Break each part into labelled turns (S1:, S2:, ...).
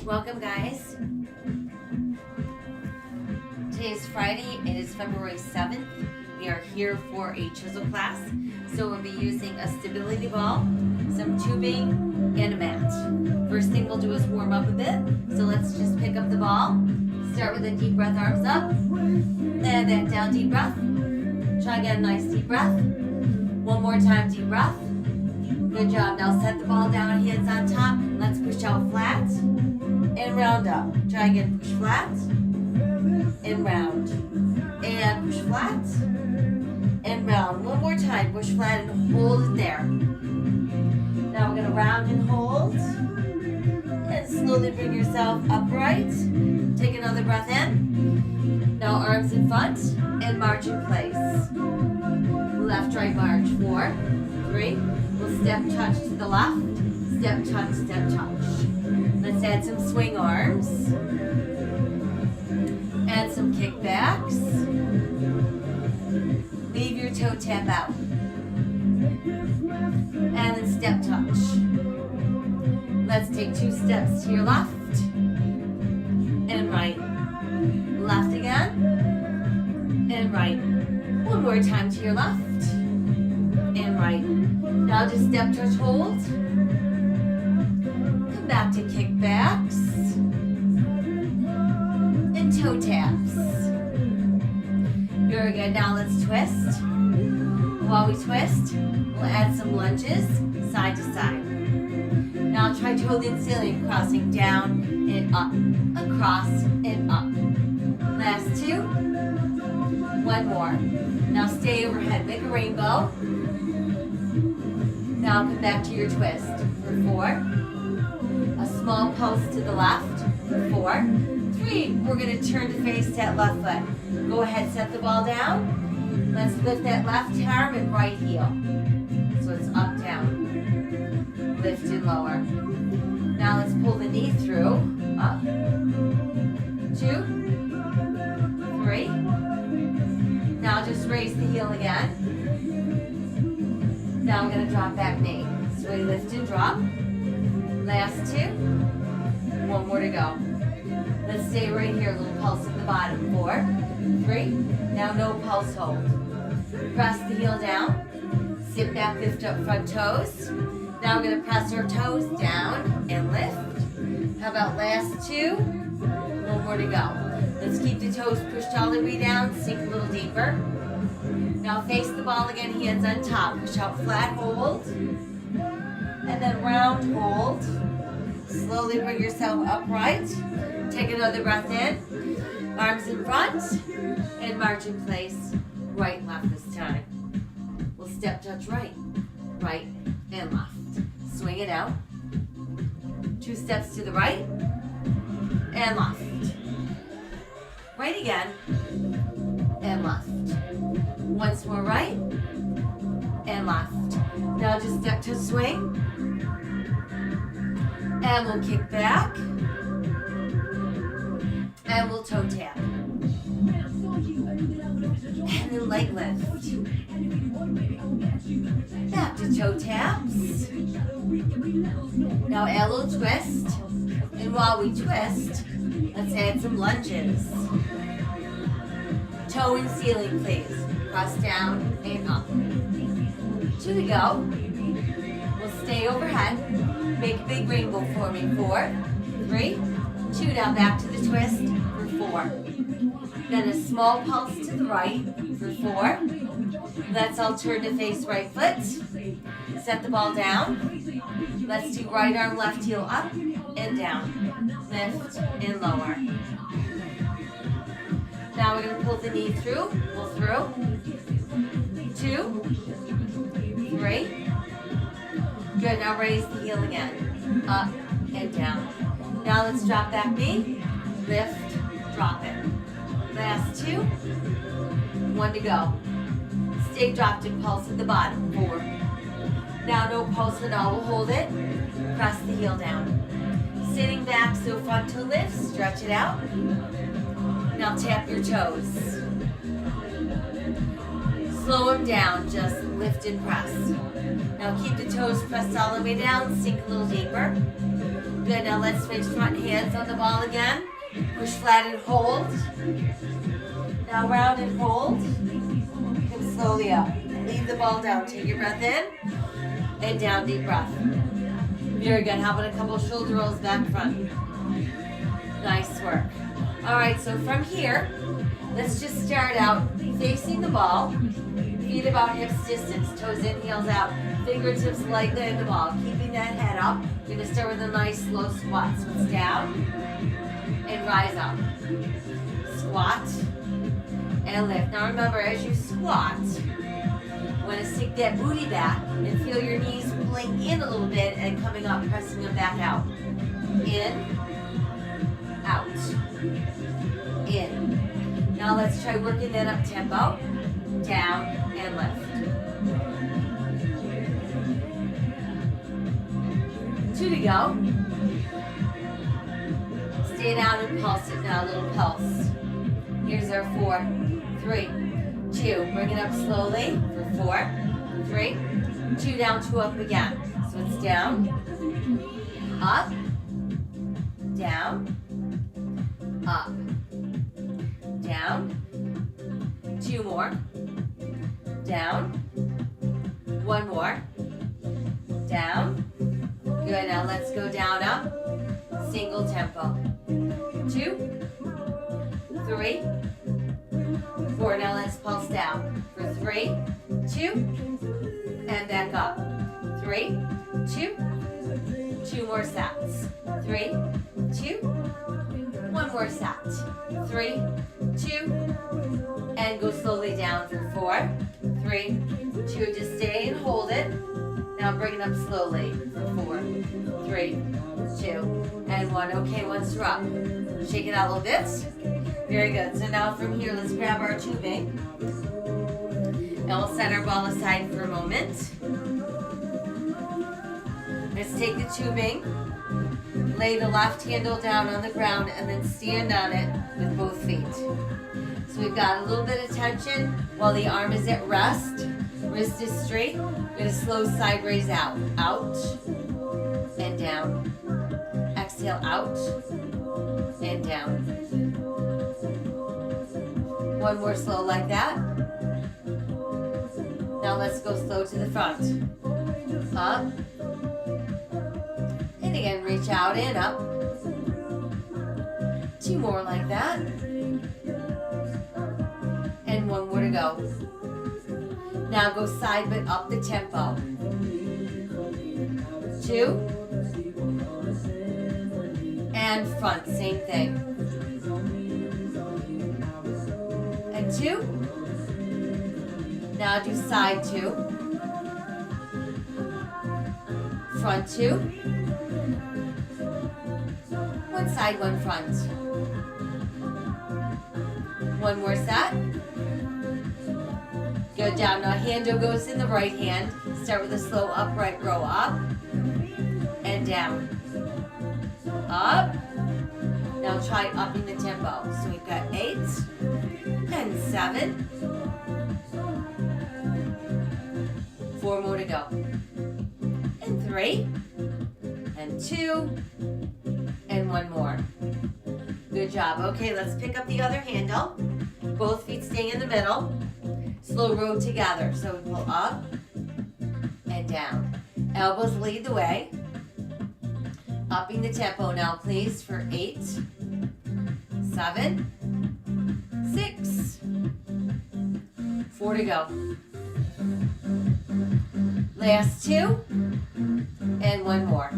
S1: Welcome, guys. Today is Friday. It is February 7th. We are here for a Chizel class. So we'll be using a stability ball, some tubing, and a mat. First thing we'll do is warm up a bit. So let's just pick up the ball. Start with a deep breath, arms up. And then down, deep breath. Try again, nice deep breath. One more time, deep breath. Good job. Now set the ball down, hands on top. Let's push out flat and round up. Try again, push flat and round. And push flat and round. One more time, push flat and hold it there. Now we're going to round and hold. And slowly bring yourself upright. Take another breath in. Now arms in front and march in place. Left, right, march. 4, 3. We'll step, touch to the left. Step, touch, step, touch. Let's add some swing arms. Add some kickbacks. Leave your toe tap out. And then step, touch. Let's take 2 steps to your left and right. Left again and right. One more time to your left and right. Now just step, touch, hold. Come back to kickbacks and toe taps. Very good. Now let's twist. While we twist, we'll add some lunges side to side. Now try toe and ceiling, crossing down and up, across and up. Last 2. One more. Now stay overhead, make a rainbow. Now come back to your twist for 4. A small pulse to the left for 4. 3. We're going to turn to face that left foot. Go ahead, set the ball down. Let's lift that left arm and right heel. So it's up, down. Lift and lower. Now let's pull the knee through. Up. 2, 3. Now just raise the heel again. Now I'm going to drop back knee. So we lift and drop. Last 2. One more to go. Let's stay right here. A little pulse at the bottom. 4, 3. Now no pulse hold. Press the heel down. Sit back, lift up front toes. Now we're going to press our toes down and lift. How about last 2? One more to go. Let's keep the toes pushed all the way down. Sink a little deeper. Now face the ball again, hands on top. Push out flat, hold. And then round, hold. Slowly bring yourself upright. Take another breath in. Arms in front. And march in place. Right, left this time. We'll step, touch right. Right and left. Swing it out. 2 steps to the right. And left. Right again. And left. Once more right and left. Now just step to swing. And we'll kick back. And we'll toe tap. And then leg lift. Back to toe taps. Now add a little twist. And while we twist, let's add some lunges. Toe and ceiling, please. Cross down and up. 2 to go. We'll stay overhead. Make a big rainbow for me. 4, 3, 2. Now back to the twist for 4. Then a small pulse to the right for 4. Let's all turn to face right foot. Set the ball down. Let's do right arm, left heel up and down. Lift and lower. Now we're going to pull the knee through. Pull through. 2, 3. Good. Now raise the heel again. Up and down. Now let's drop back knee. Lift. Drop it. Last 2. 1 to go. Stay dropped and pulse at the bottom. 4. Now no pulse at all. We'll hold it. Press the heel down. Sitting back so front toe lifts. Stretch it out. Now tap your toes. Slow them down, just lift and press. Now keep the toes pressed all the way down, sink a little deeper. Good, now let's switch front hands on the ball again. Push flat and hold. Now round and hold. Come slowly up. Leave the ball down, take your breath in, and down, deep breath. Very good, how about a couple shoulder rolls back front? Nice work. All right, so from here, let's just start out facing the ball. Feet about hips distance, toes in, heels out. Fingertips lightly in the ball, keeping that head up. You're gonna start with a nice slow squat. So it's down and rise up. Squat and lift. Now remember, as you squat, you want to stick that booty back and feel your knees pulling in a little bit and coming up, pressing them back out. In, out, in. Now let's try working that up tempo. Down and lift. 2 to go. Stay down and pulse it now, a little pulse. Here's our 4, 3, 2. Bring it up slowly for 4, 3, 2 down, 2 up again. So it's down, up, down, up, down. 2 more. Down. 1 more. Down. Good, now let's go down, up. Single tempo. 2, 3, 4. Now let's pulse down for 3, 2, and back up. 3, 2, 2 more sets. 3, 2, 1 more set. 3, 2, and go slowly down for 4, 3, 2. Just stay and hold it. Now bring it up slowly for 4, 3, 2, and 1. Okay, once you're up, shake it out a little bit. Very good. So now from here, let's grab our tubing. And we'll set our ball aside for a moment. Let's take the tubing, lay the left handle down on the ground, and then stand on it with both feet. So we've got a little bit of tension while the arm is at rest. Wrist is straight. We're going to slow side raise out. Out and down. Exhale out and down. 1 more slow like that. Now let's go slow to the front. Up. And again, reach out and up. 2 more like that. And 1 more to go. Now go side but up the tempo. 2. And front, same thing. And 2. Now do side 2. Front 2. 1 side, 1 front. 1 more set. Good job. Now handle goes in the right hand. Start with a slow upright row. Up and down. Up. Now try upping the tempo. So we've got 8 and 7. 4 more to go. And 3 and 2 and 1 more. Good job. Okay, let's pick up the other handle. Both feet stay in the middle. Slow row together. So we pull up and down. Elbows lead the way. Upping the tempo now, please, for 8, 7, 6, 4 to go. Last 2 and 1 more.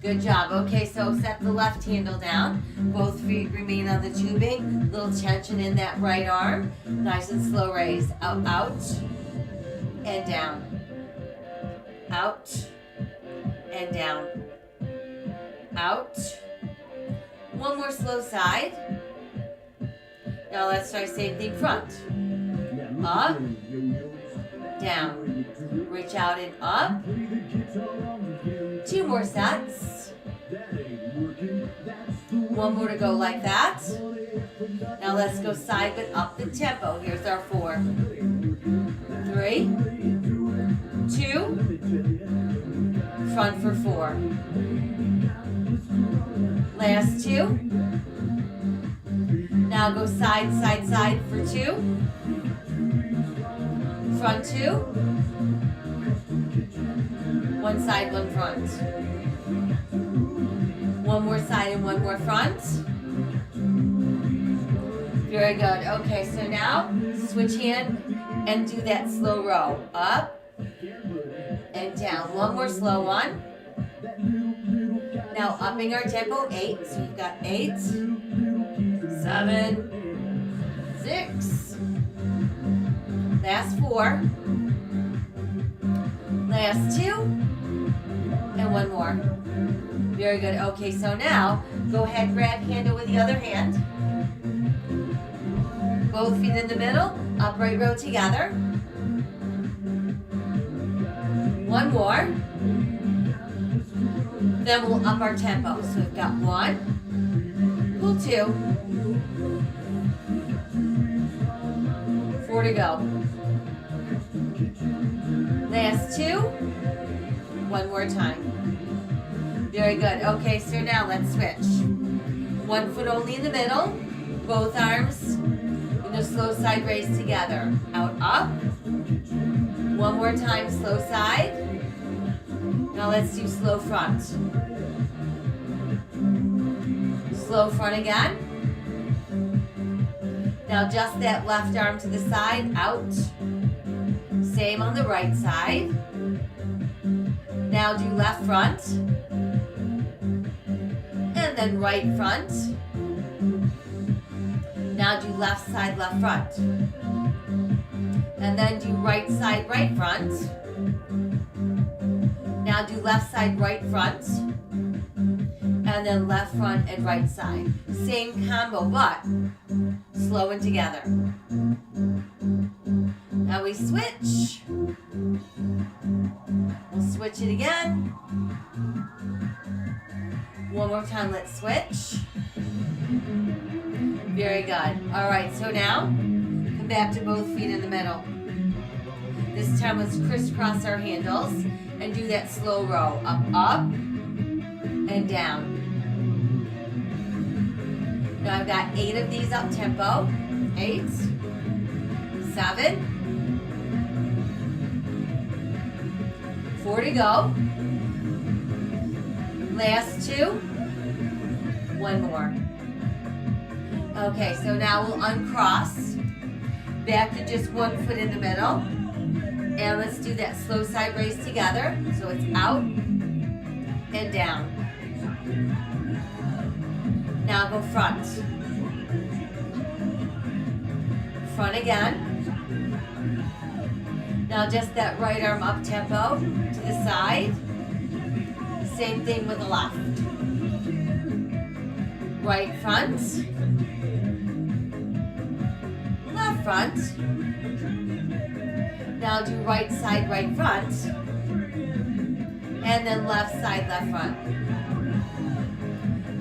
S1: Good job. Okay, so set the left handle down. Both feet remain on the tubing. Little tension in that right arm. Nice and slow raise. Out, out, and down. Out, and down. Out. 1 more slow side. Now let's try same thing front. Up, down. Reach out and up. 2 more sets. 1 more to go like that. Now let's go side but up the tempo. Here's our 4, 3, 2, front for 4. Last 2. Now go side, side, side for 2. Front 2. One side, one front. One more side and one more front. Very good. Okay, so now switch hand and do that slow row. Up and down. One more slow one. Now upping our tempo, 8. So we've got 8, 7, 6. Last 4. Last 2. And one more. Very good. Okay, so now go ahead, grab handle with the other hand. Both feet in the middle, upright row together. One more. Then we'll up our tempo. So we've got 1, pull 2, 4 to go. Last 2, one more time. Very good. Okay, so now let's switch. One foot only in the middle, both arms in the slow side raise together. Out, up. One more time, slow side. Now let's do slow front. Slow front again. Now just that left arm to the side, out. Same on the right side. Now do left front. And then right front. Now do left side, left front. And then do right side, right front. Now do left side, right front. And then left front and right side. Same combo, but slowing together. Now we switch. We'll switch it again. One more time, let's switch. Very good. All right, so now come back to both feet in the middle. This time let's crisscross our handles and do that slow row. Up, up, and down. Now I've got 8 of these up tempo. 8, 7, 4 to go. Last 2, one more. Okay, so now we'll uncross, back to just 1 foot in the middle, and let's do that slow side raise together. So it's out and down. Now go front. Front again. Now just that right arm up tempo to the side. Same thing with the left. Right front. Left front. Now do right side, right front. And then left side, left front.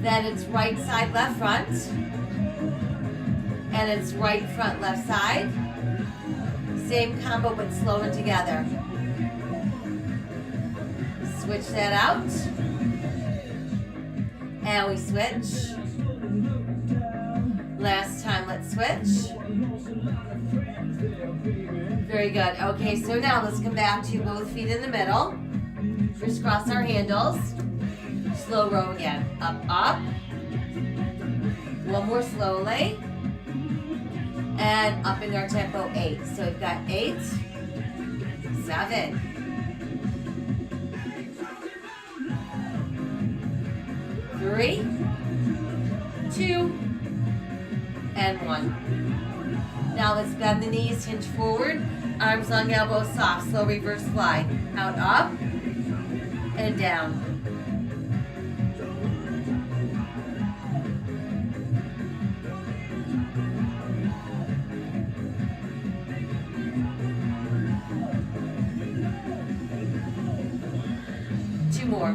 S1: Then it's right side, left front. And it's right front, left side. Same combo but slowing together. Switch that out. And we switch. Last time, let's switch. Very good. Okay, so now let's come back to both feet in the middle. Crisscross our handles. Slow row again. Up, up. One more slowly. And upping our tempo, 8. So we've got 8, 7, 3, 2, and 1. Now let's bend the knees, hinge forward, arms long, elbows soft, slow reverse slide. Out, up, and down. Two more.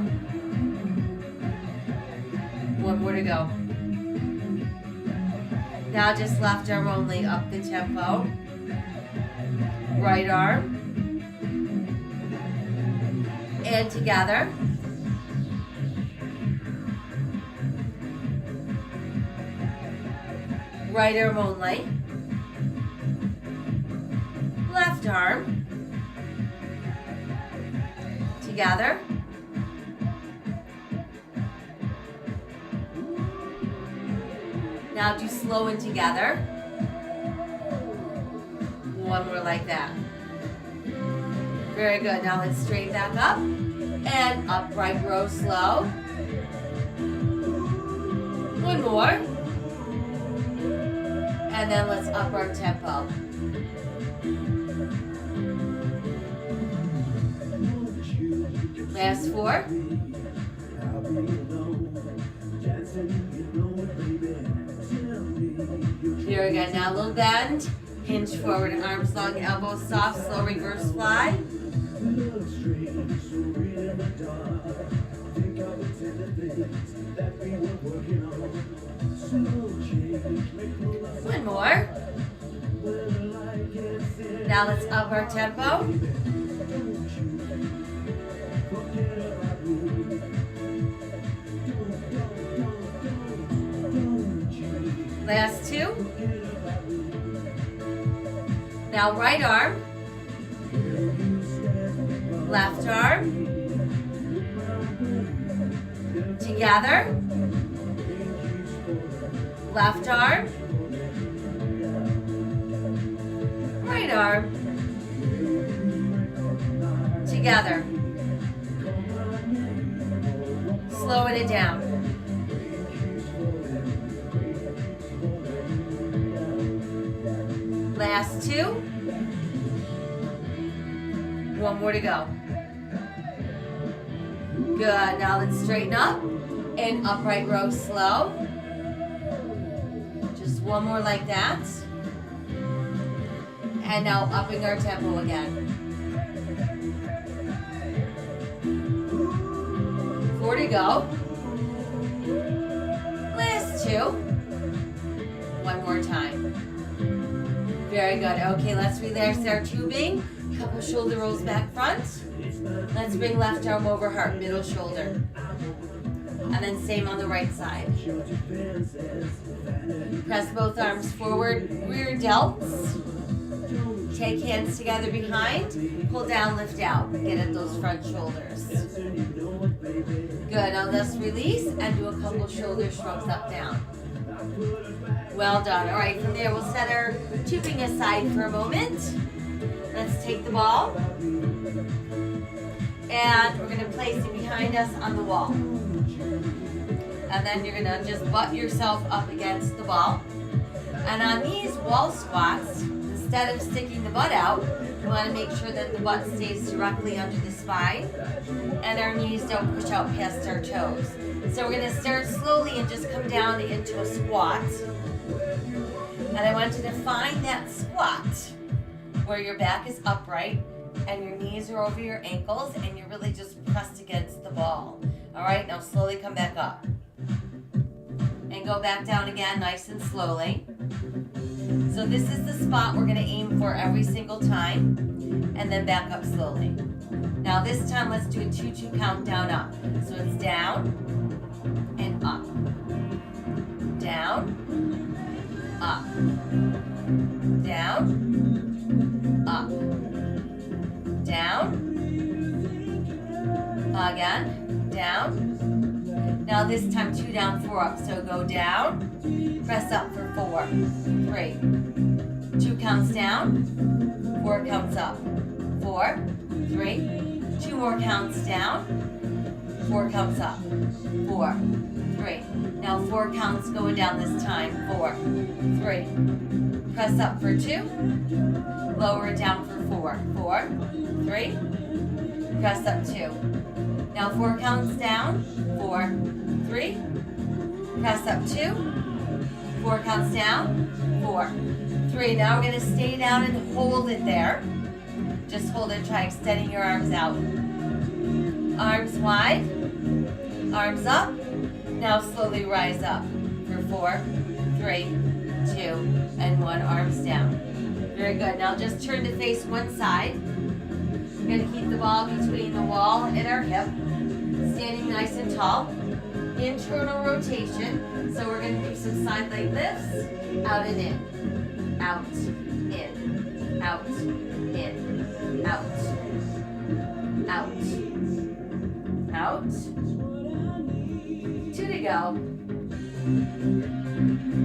S1: One more to go. Now just left arm only, up the tempo. right arm, and together. Right arm only. Left arm. Together. Now do slow and together. One more like that. Very good. Now let's straighten back up. And upright row slow. One more. And then let's up our tempo. Last 4. Here we go. Now a little bend. Hinge forward, arms long, elbows soft, slow reverse fly. One more. Now let's up our tempo. Last 2. Now right arm, left arm, together, left arm, right arm, together, slowing it down. Last 2. One more to go. Good. Now let's straighten up and upright row slow. Just one more like that. And now upping our tempo again. 4 to go. Last 2. One more time. Very good. Okay, let's relax our tubing. Couple shoulder rolls back front. Let's bring left arm over heart, middle shoulder. And then same on the right side. Press both arms forward, rear delts. Take hands together behind. Pull down, lift out. Get at those front shoulders. Good. Now let's release and do a couple shoulder shrugs up, down. Well done. All right, from there we'll set our tubing aside for a moment. Let's take the ball, and we're going to place it behind us on the wall. And then you're going to just butt yourself up against the ball. And on these wall squats, instead of sticking the butt out, we want to make sure that the butt stays directly under the spine and our knees don't push out past our toes. So we're going to start slowly and just come down into a squat. And I want you to find that squat where your back is upright and your knees are over your ankles and you're really just pressed against the ball. All right, now slowly come back up. And go back down again, nice and slowly. So this is the spot we're gonna aim for every single time, and then back up slowly. Now this time, let's do a 2-2 count down up. So it's down and up. Down, up. Down, up. Down. Again, down. Now this time 2 down, 4 up. So go down, press up for 4, 3. 2 counts down, 4 counts up. 4, 3. 2 more counts down, 4 counts up. 4, 3. Now 4 counts going down this time. 4, 3. Press up for 2. Lower it down for 4. 4, 3. Press up 2. Now 4 counts down. 4, 3. Press up 2. 4 counts down. 4, 3. Now we're going to stay down and hold it there. Just hold it. Try extending your arms out. Arms wide. Arms up. Now slowly rise up for 4, 3, 2, and 1. Arms down. Very good. Now just turn to face one side. We're going to keep the ball between the wall and our hip. Standing nice and tall. Internal rotation. So we're going to do some side leg lifts. Out and in. Out, in. Out, in. Out. Out. Out. 2 to go.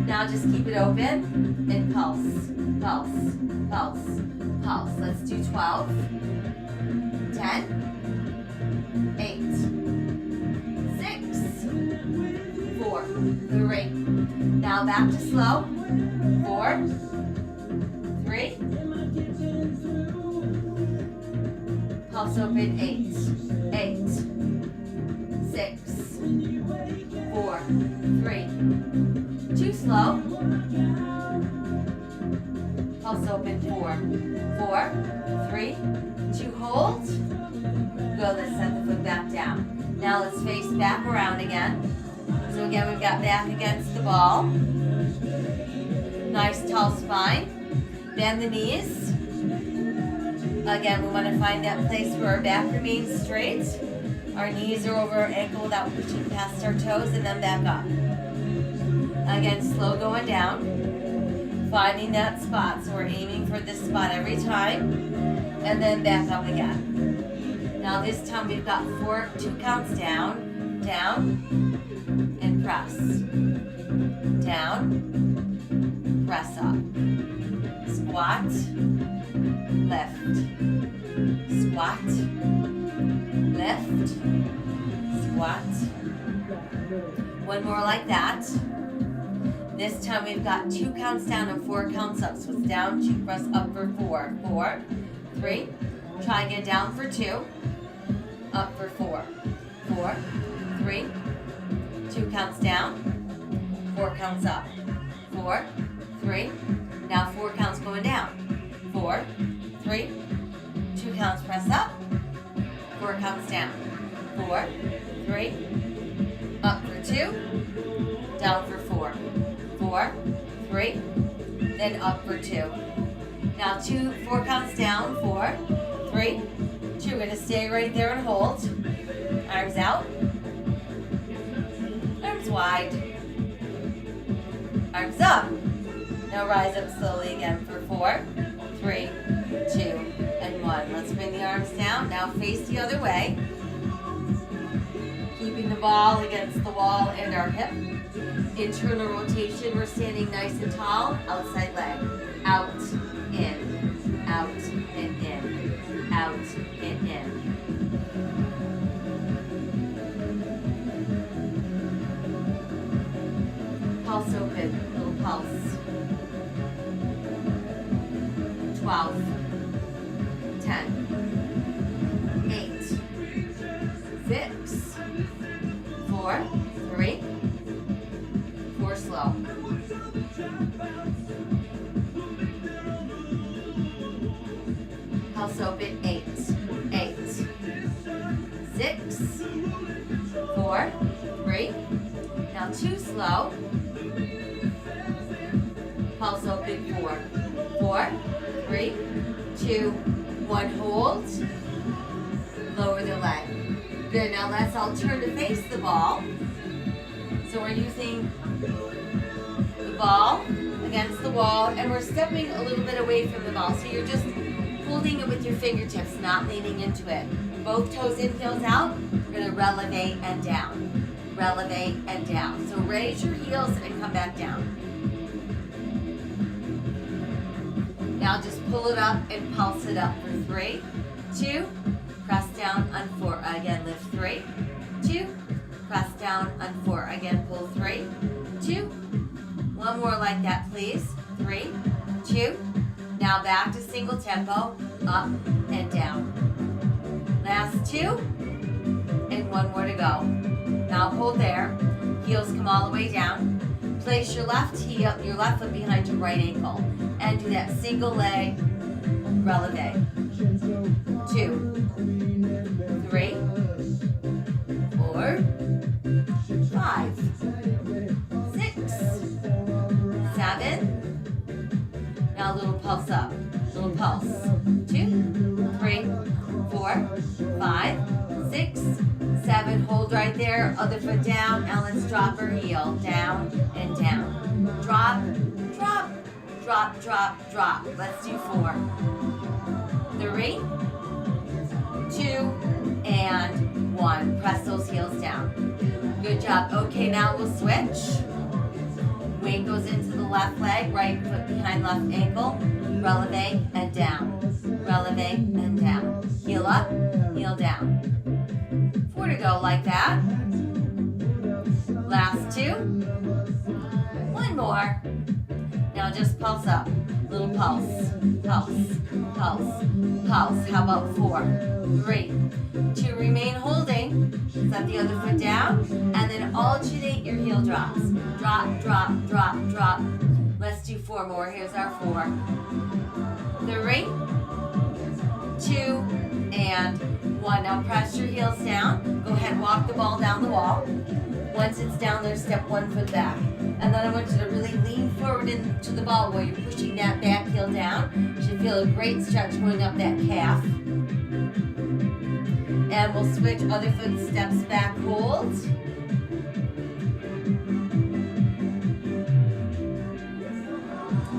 S1: Now just keep it open and pulse, pulse, pulse, pulse. Let's do 12, 10, 8, 6, 4, 3. Now back to slow. 4, 3. Pulse open. 8, 8, 6, 4, 3. 2 slow. Pulse open. 4, 4, 3, 2 hold. Go, let's set the foot back down. Now let's face back around again. So again, we've got back against the ball. Nice tall spine. Bend the knees. Again, we want to find that place where our back remains straight. Our knees are over our ankle without pushing past our toes, and then back up. Again, slow going down. Finding that spot. So we're aiming for this spot every time. And then back up again. Now this time we've got 2 counts down, down, and press. Down, press up. Squat, lift. Squat, lift, squat. One more like that. This time we've got 2 counts down and 4 counts up. So it's down, 2, press up for 4. 4, 3. Try again, down for 2. Up for 4. 4, 3. 2 counts down, 4 counts up. 4, 3. Now 4 counts going down. 4, 3. 2 counts, press up. 4 counts down. 4, 3. Up for 2. Down for 4. 4, 3. Then up for 2. Now 4 counts down. 4, 3, 2. We're going to stay right there and hold. Arms out. Arms wide. Arms up. Now rise up slowly again for 4, 3, 2, and 1. Let's bring the arms down. Now face the other way. Keeping the ball against the wall and our hip. Internal rotation. We're standing nice and tall. Outside leg. Out, in, out, and in, out, and in. Pulse open, little pulse. 12, 10, 8, 6, 4, 3, 4 slow. Pulse open. 8, 8, 6, 4, 3. Now 2 slow. Pulse open. 4, 4, 3, 2, 1. Hold. Lower the leg. Good. Now let's all turn to face the ball. So we're using the ball against the wall, and we're stepping a little bit away from the ball. So you're just holding it with your fingertips, not leaning into it. Both toes in, heels out. We're going to relevate and down. Relevate and down. So raise your heels and come back down. Now just pull it up and pulse it up for 3, 2, press down on 4. Again, lift 3, 2, press down on 4. Again, pull 3, 2. One more like that, please. 3, 2. Now back to single tempo, up and down. Last 2, and 1 more to go. Now hold there. Heels come all the way down. Place your left heel, your left foot behind your right ankle, and do that single leg releve. 2, 3, 4, 5, 6, 7. Now a little pulse up. right there, other foot down, and let's drop our heel, down and down. Drop, drop, drop, drop, drop. Let's do 4, 3, 2, and 1. Press those heels down. Good job. Okay, now we'll switch. Weight goes into the left leg, right foot behind left ankle. Releve and down. Releve and down. Heel up, heel down. 4 to go like that. Last 2. 1 more. Now just pulse up. Little pulse. Pulse. Pulse. Pulse. How about 4, 3, 2. Remain holding. Set the other foot down. And then alternate your heel drops. Drop, drop, drop, drop. Let's do 4 more. Here's our 4, 3, 2, and 1. Now press your heels down. Go ahead, walk the ball down the wall. Once it's down there, step 1 foot back. And then I want you to really lean forward into the ball while you're pushing that back heel down. You should feel a great stretch going up that calf. And we'll switch, other foot steps back, hold.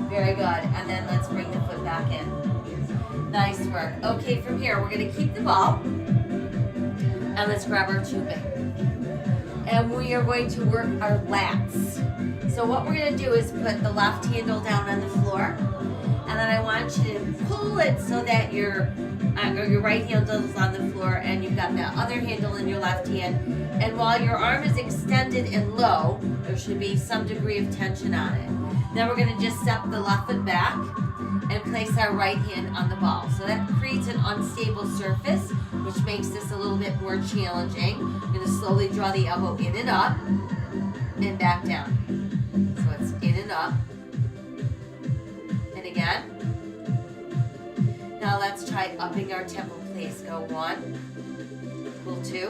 S1: Very good. And then let's bring the foot back in. Nice work. Okay, from here, we're going to keep the ball. And let's grab our tubing. And we are going to work our lats. So what we're going to do is put the left handle down on the floor. And then I want you to pull it so that your right handle is on the floor and you've got the other handle in your left hand. And while your arm is extended and low, there should be some degree of tension on it. Then we're going to just step the left foot back and place our right hand on the ball. So that creates an unstable surface, which makes this a little bit more challenging. I'm going to slowly draw the elbow in and up and back down. So it's in and up. And again. Now let's try upping our tempo, please. Go 1, pull 2,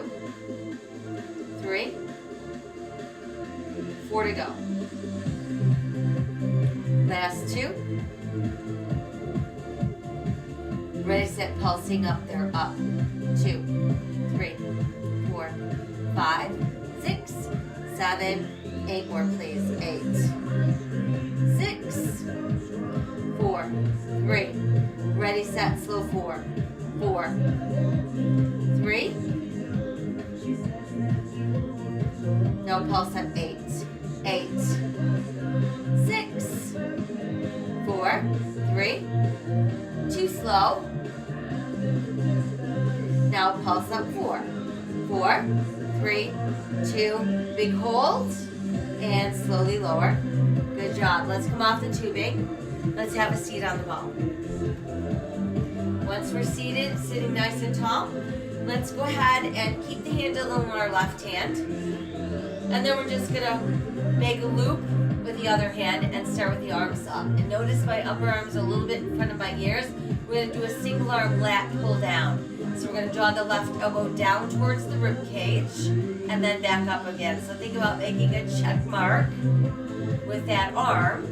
S1: 3, 4 to go. Last 2. Ready, set, pulsing up there, up. 2, 3, 4, 5, 6, 7, 8 more, please. 8, 6, 4, 3. Ready, set, slow 4, 4, 3. Now pulse up 8, 8, 6, 4, 3, 2 slow. Now pulse up 4, 4, 3, 2, big hold, and slowly lower. Good job. Let's come off the tubing. Let's have a seat on the ball. Once we're seated, sitting nice and tall, let's go ahead and keep the handle in our left hand. And then we're just gonna make a loop with the other hand and start with the arms up. And notice my upper arm's a little bit in front of my ears. We're gonna do a single arm lat pull down. So we're gonna draw the left elbow down towards the rib cage and then back up again. So think about making a check mark with that arm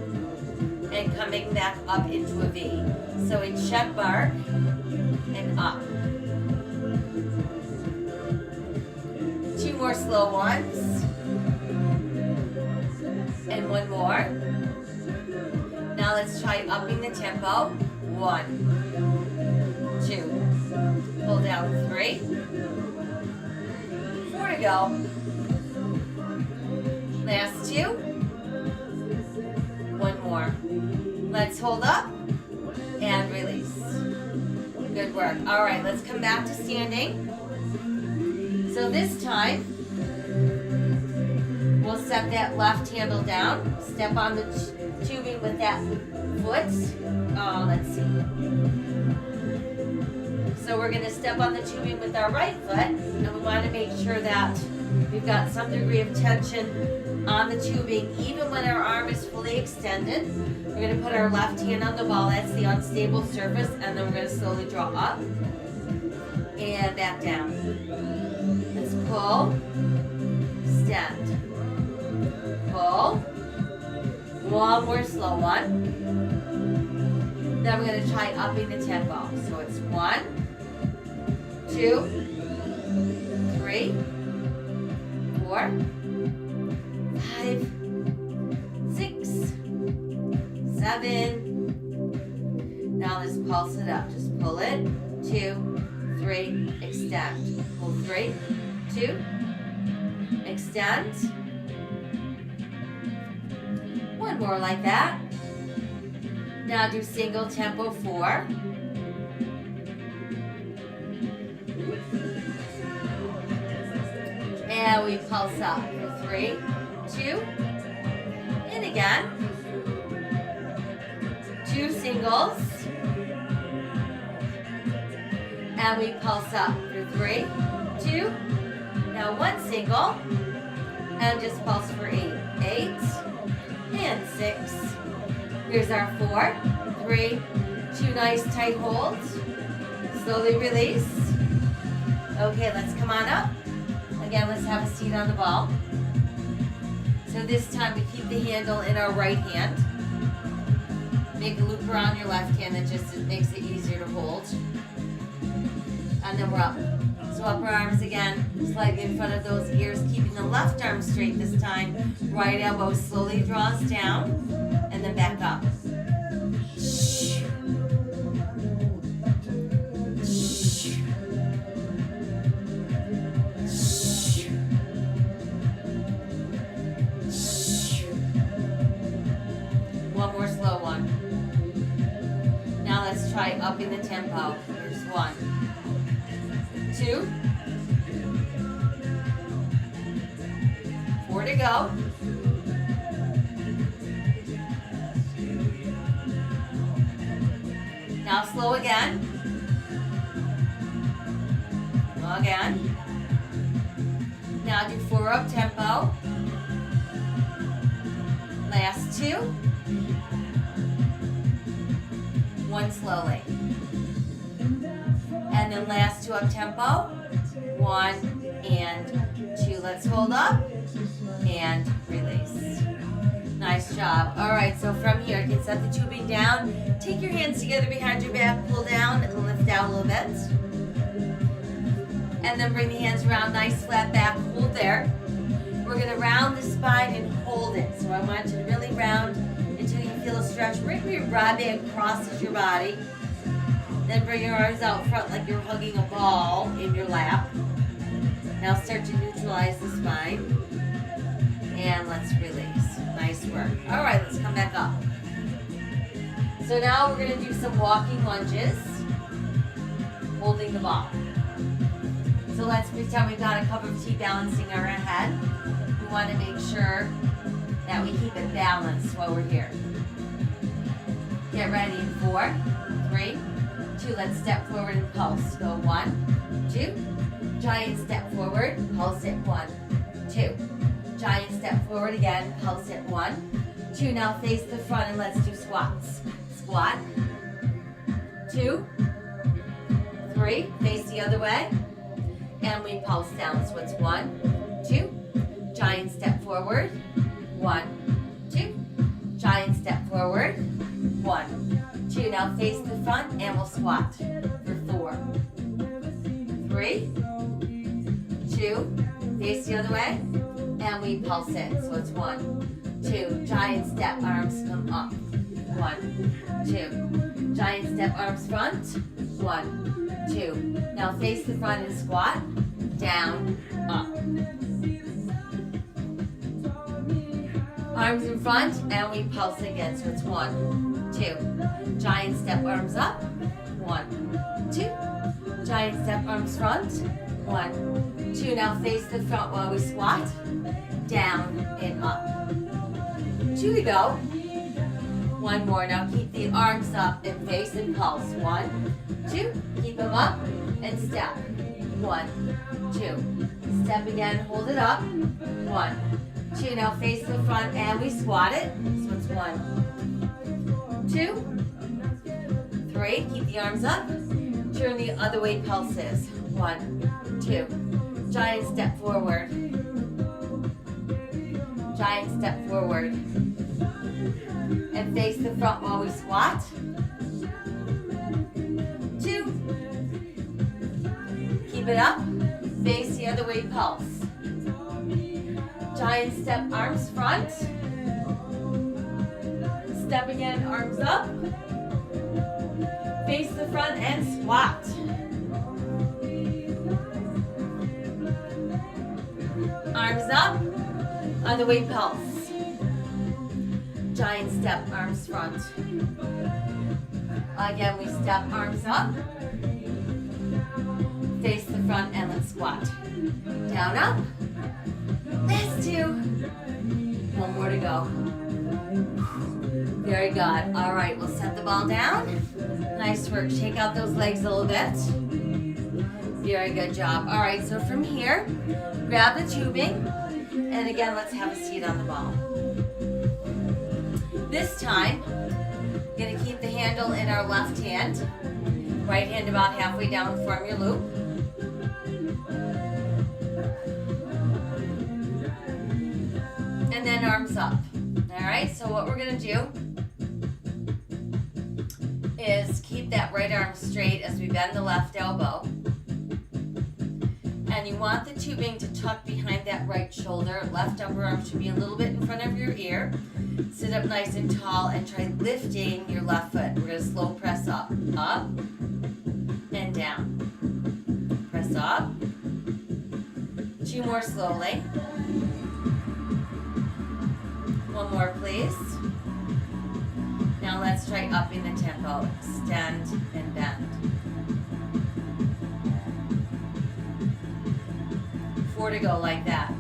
S1: and coming back up into a V. So a check mark and up. 2 more slow ones. And 1 more. Now let's try upping the tempo. 1, 2, pull down 3, 4 to go. Last 2. 1 more. Let's hold up and release. Good work. All right, let's come back to standing. So this time, we'll set that left handle down. Step on the tubing with that foot. Let's see. So we're going to step on the tubing with our right foot, and we want to make sure that we've got some degree of tension on the tubing, even when our arm is fully extended. We're going to put our left hand on the ball. That's the unstable surface, and then we're going to slowly draw up and back down. Let's pull, extend, pull. 1 more slow one. Then we're going to try upping the tempo. So it's 1, 2, 3, 5, 6, 7. Now let's pulse it up. Just pull it. 2, 3, extend. Pull 3, 2, extend. One more like that. Now do single tempo 4. And we pulse up for 3, 2, and again. 2 singles. And we pulse up for 3, 2. Now 1 single. And just pulse for 8. 8 and 6. Here's our 4, 3, 2 nice tight holds. Slowly release. Okay, let's come on up. Again, let's have a seat on the ball. So this time we keep the handle in our right hand. Make a loop around your left hand, that just makes it easier to hold. And then we're up. So upper arms again, slightly in front of those ears, keeping the left arm straight this time. Right elbow slowly draws down, and then back up. One more slow one. Now let's try upping the tempo. Here's 1, 2, 4 to go. Now slow again. Again. Now do 4 up tempo. Last 2. 1 slowly. And then last 2 up tempo. 1 and 2. Let's hold up and release. Nice job. All right, so from here, you can set the tubing down. Take your hands together behind your back, pull down, and lift out a little bit. And then bring the hands around, nice flat back, hold there. We're gonna round the spine and hold it. So I want you to really round until you feel a stretch. Right where your broad back crosses your body. Then bring your arms out front like you're hugging a ball in your lap. Now start to neutralize the spine. And let's release. Nice work. All right, let's come back up. So now we're gonna do some walking lunges, holding the ball. So let's pretend we've got a cup of tea balancing our head. We want to make sure that we keep it balanced while we're here. Get ready in 4, 3, 2. Let's step forward and pulse. Go 1, 2. Giant step forward, pulse it 1, 2. Giant step forward again, pulse it 1, 2. Now face the front and let's do squats. Squat, 2, 3. Face the other way. And we pulse down. So it's 1, 2. Giant step forward. 1, 2. Giant step forward. 1, 2. Now face the front and we'll squat for 4, 3, 2. Face the other way. And we pulse it. So it's 1, 2. Giant step, arms come up. 1, 2. Giant step, arms front. 1, 2. Now face the front and squat. Down, up. Arms in front and we pulse again. So it's 1, 2. Giant step, arms up. 1, 2. Giant step, arms front. 1, 2. Now face the front while we squat. Down and up. 2 to go. 1 more. Now keep the arms up and face and pulse. 1, 2. Keep them up and step. 1, 2. Step again, hold it up. 1, 2. Now face the front and we squat it. So it's 1, 2, 3. Keep the arms up. Turn the other way, pulses. 1, 2. Giant step forward. Giant step forward. And face the front while we squat. 2. Keep it up. Face the other way, pulse. Giant step, arms front. Step again, arms up. Face the front and squat. Arms up, underweight pulse. Giant step, arms front. Again, we step, arms up. Face the front and let's squat. Down, up. Last two. One more to go. Very good. All right, we'll set the ball down. Nice work. Shake out those legs a little bit. Very good job. All right, so from here, grab the tubing. And again, let's have a seat on the ball. This time, we're going to keep the handle in our left hand. Right hand about halfway down, form your loop. And then arms up. All right, so what we're going to do is keep that right arm straight as we bend the left elbow. And you want the tubing to tuck behind that right shoulder. Left upper arm should be a little bit in front of your ear. Sit up nice and tall and try lifting your left foot. We're going to slow press up, and down. Press up. Two more slowly. One more, please. Now let's try upping the tempo. Extend and bend. 4 to go like that.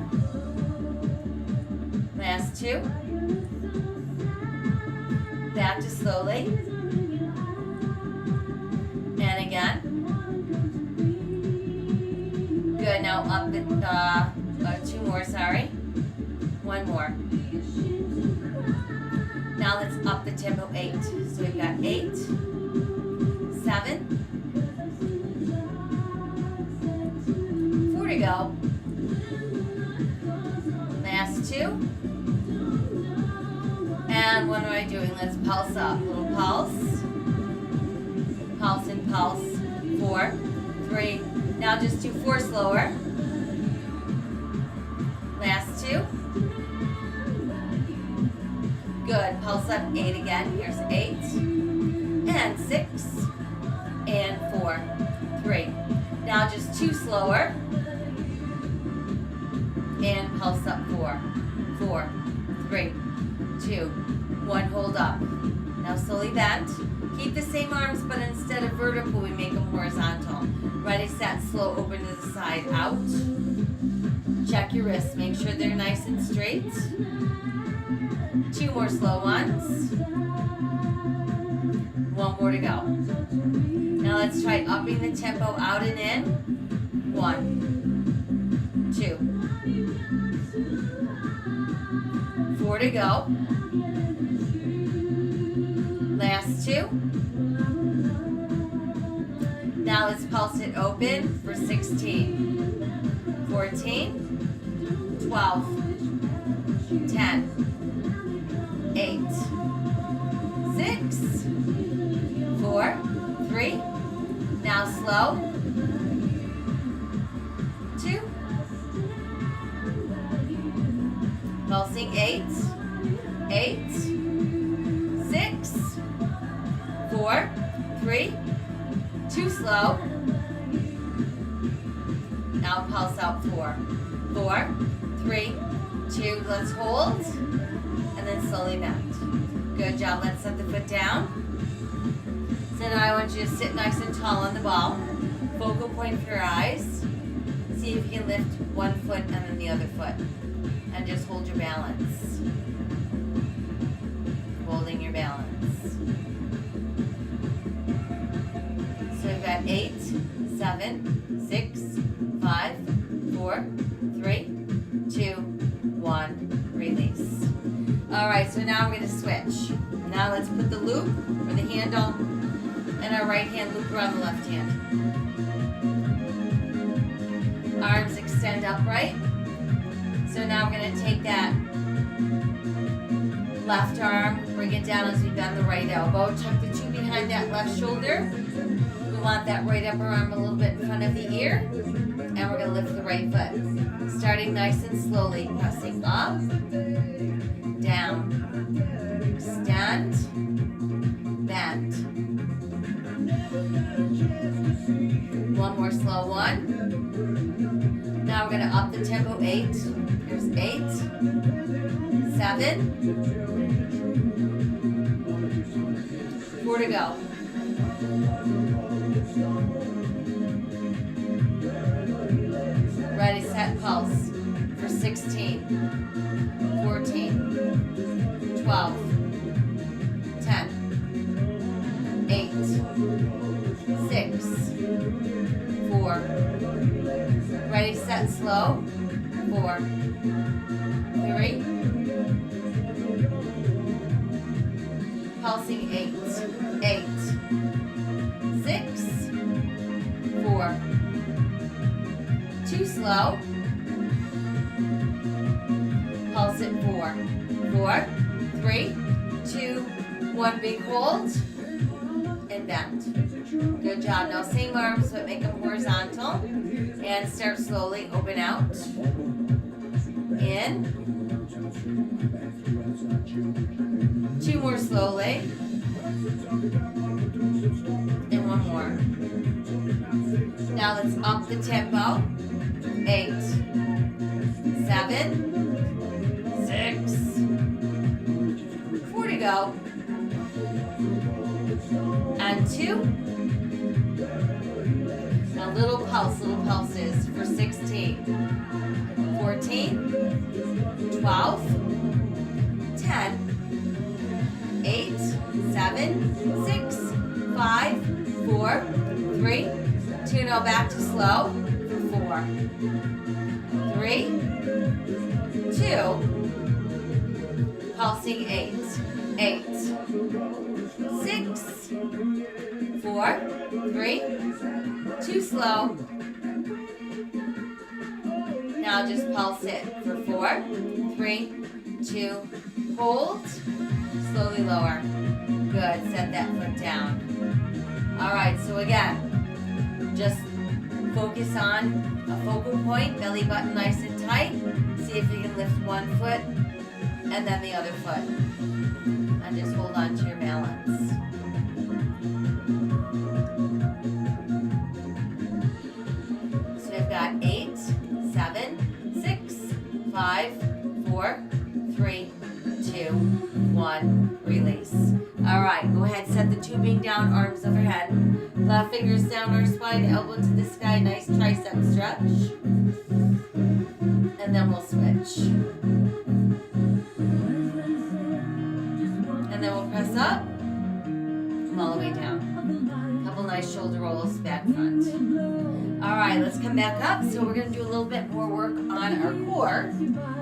S1: Last two. Back to slowly. And again. Good, now up it, two more, sorry. One more. Now let's up the tempo 8. So we've got 8, 7, 4 to go. Last two. And what am I doing? Let's pulse up. Little pulse. Pulse and pulse. 4, 3. Now just do 4 slower. Last two. Good. Pulse up 8 again. Here's 8. And 6. And 4. 3. Now just 2 slower. And pulse up 4. 4. 3. 2. 1. Hold up. Now slowly bend. Keep the same arms, but instead of vertical, we make them horizontal. Ready, set, slow, open to the side, out. Check your wrists. Make sure they're nice and straight. 2 more slow ones. 1 more to go. Now let's try upping the tempo out and in. 1, 2. 4 to go. Last 2. Now let's pulse it open for 16, 14, 12, 10, 8, 6, 4, 3. Now slow. 2. Pulsing 8, 8, 6, 4, 3, 2 slow. Now pulse out 4, 4, 3, 2. Let's hold. And then slowly bend. Good job. Let's set the foot down. So now I want you to sit nice and tall on the ball. Focal point for your eyes. See if you can lift one foot and then the other foot. And just hold your balance. Holding your balance. So we've got 8, 7, 6, 5, 4, 3, 2, 1. Release. All right, so now we're going to switch. Now let's put the loop or the handle in our right hand, loop around the left hand. Arms extend upright. So now we're going to take that left arm, bring it down as we bend the right elbow. Tuck the two behind that left shoulder. We want that right upper arm a little bit in front of the ear And we're going to lift the right foot. Starting nice and slowly, pressing up, down, extend, bend. One more slow one. Now we're going to up the tempo, 8. Here's 8, 7, 4 to go. Ready, set, pulse for 16, 14, 12, 10, 8, 6, 4. Ready, set, slow. 4, 3, pulsing 8, 8, 6, 4, 2 slow, pulse it 4, 4, 3, 2, 1 big hold, and bend. Good job. Now same arms, but make them horizontal, and start slowly, open out, in, 2 more slowly, and 1 more. Now let's up the tempo, 8, 7, 6, 4 to go, and 2. Now little pulses for 16, 14, 12, 10, 8, 7, 6, 5, 4, 3, 2. Now back to slow for 4, 3, 2, pulsing 8, 8, 6, 4, 3, 2 slow. Now just pulse it for 4, 3, 2, hold, slowly lower. Good, set that foot down. All right, so again, just focus on a focal point, belly button nice and tight. See if you can lift one foot and then the other foot. And just hold on to your balance. So we've got 8, 7, 6, 5, 4, 3, 2, 1, release. All right, go ahead, set the tubing down, arms overhead. Left fingers down our spine, elbow to the sky, nice tricep stretch. And then we'll switch. And then we'll press up, come all the way down. Couple nice shoulder rolls, back front. All right, let's come back up. So we're gonna do a little bit more work on our core.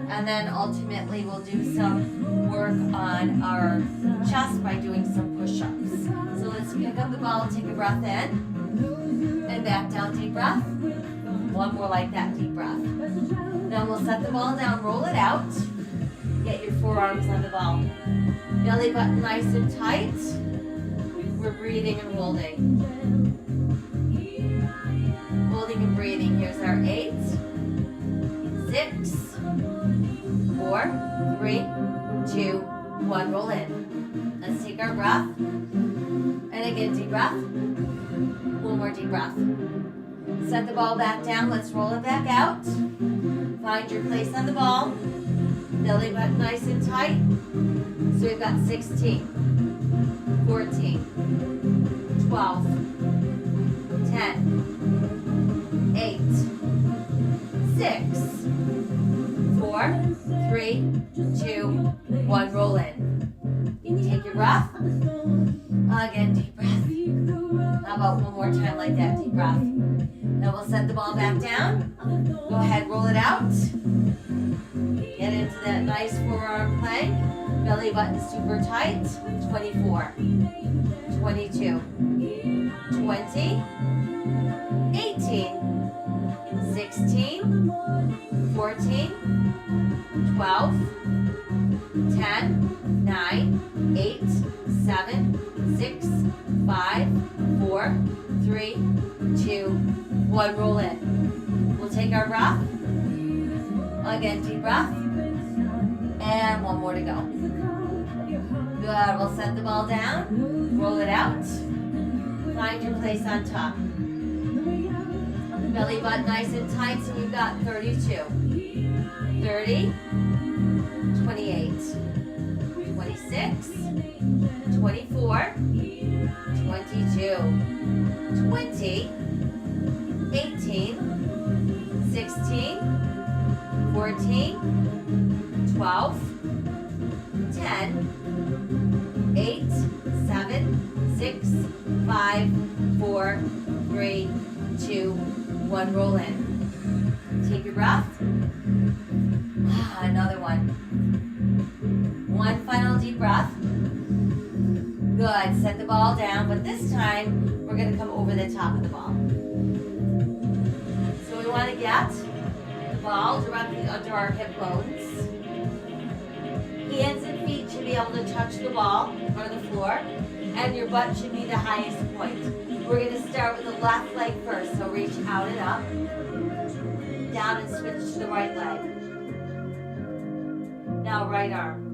S1: And then ultimately we'll do some work on our chest by doing some push-ups. So let's pick up the ball, take a breath in, and back down, deep breath. One more like that, deep breath. Then we'll set the ball down, roll it out. Get your forearms on the ball. Belly button nice and tight. We're breathing and holding. Holding and breathing. Here's our 8, 6, 4, 3, 2, 1. Roll in. Let's take our breath. And again, deep breath. One more deep breath. Set the ball back down. Let's roll it back out. Find your place on the ball. Belly button nice and tight. So we've got 16, 14, 12, 10, 8, 6, 4, 3, 2, 1. Roll in. Take your breath. Again, deep breath. How about one more time like that, deep breath. Then we'll set the ball back down. Go ahead, roll it out. Get into that nice forearm plank. Belly button super tight. 24, 22, 20, 18, 16, 14, 12, 10, 9, 8, 7, 6, 5, 4, 3, 2, 1. Roll in. We'll take our breath. Again, deep breath. And one more to go. Good. We'll set the ball down. Roll it out. Find your place on top. Belly button nice and tight, so we've got 32. 30. 28. 26. 24. 22. 20. 18. 16. 14. 12. 10. 8. 7. 6. 5. 4. 3. 2. 1. Roll in. Take your breath. Another one. One final deep breath. Good. Set the ball down, but this time we're going to come over the top of the ball. So we want to get the ball directly under our hip bones. Hands and feet should be able to touch the ball or the floor, and your butt should be the highest point. We're going to start with the left leg first, so reach out and up, down and switch to the right leg. Now right arm.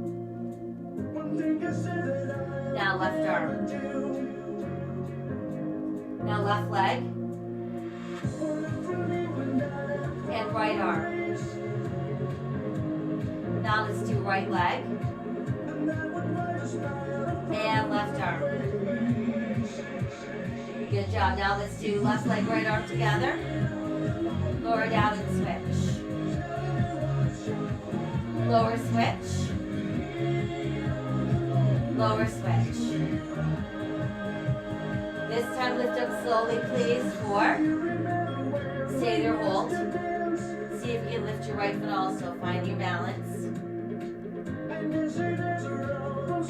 S1: Now left arm. Now left leg. And right arm. Now let's do right leg. And left arm. Good job. Now let's do left leg, right arm together. Lower down and switch. Lower switch. Lower switch. This time lift up slowly, please, for stay there, hold. See if you can lift your right foot also. Find your balance.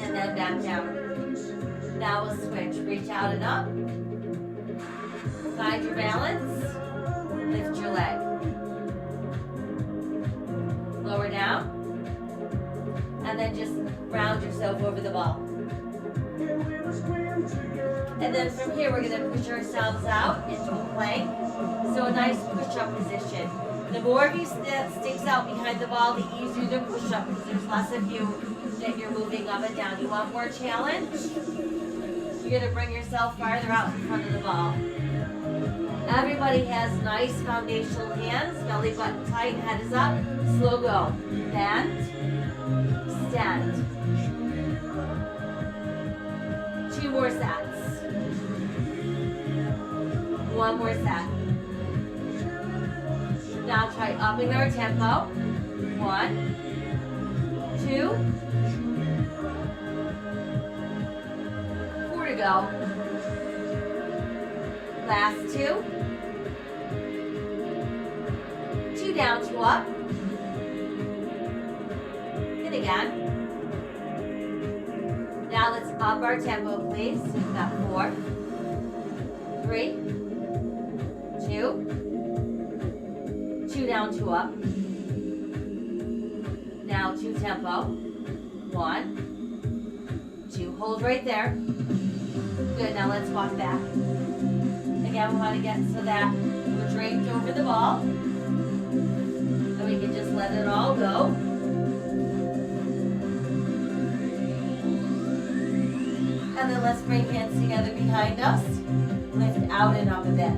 S1: And then back down. Now we'll switch. Reach out and up. Find your balance. Lift your leg. Lower down. And then just round yourself over the ball. And then from here, we're going to push ourselves out into a plank. So a nice push-up position. The more of you that sticks out behind the ball, the easier the push-up, because there's less of you that you're moving up and down. You want more challenge? You're going to bring yourself farther out in front of the ball. Everybody has nice foundational hands, belly button tight, head is up, slow go. Bend, extend. 2 more sets. 1 more set. Now try upping our tempo. 1, 2, 4 to go. Last 2. 2 down, 2 up. And again. Now let's up our tempo, please. We've got 4, 3, 2, 2 down, 2 up. Now 2 tempo. 1, 2. Hold right there. Good. Now let's walk back. Again, we want to get so that we're draped over the ball. And we can just let it all go. And then let's bring hands together behind us. Lift out and up a bit.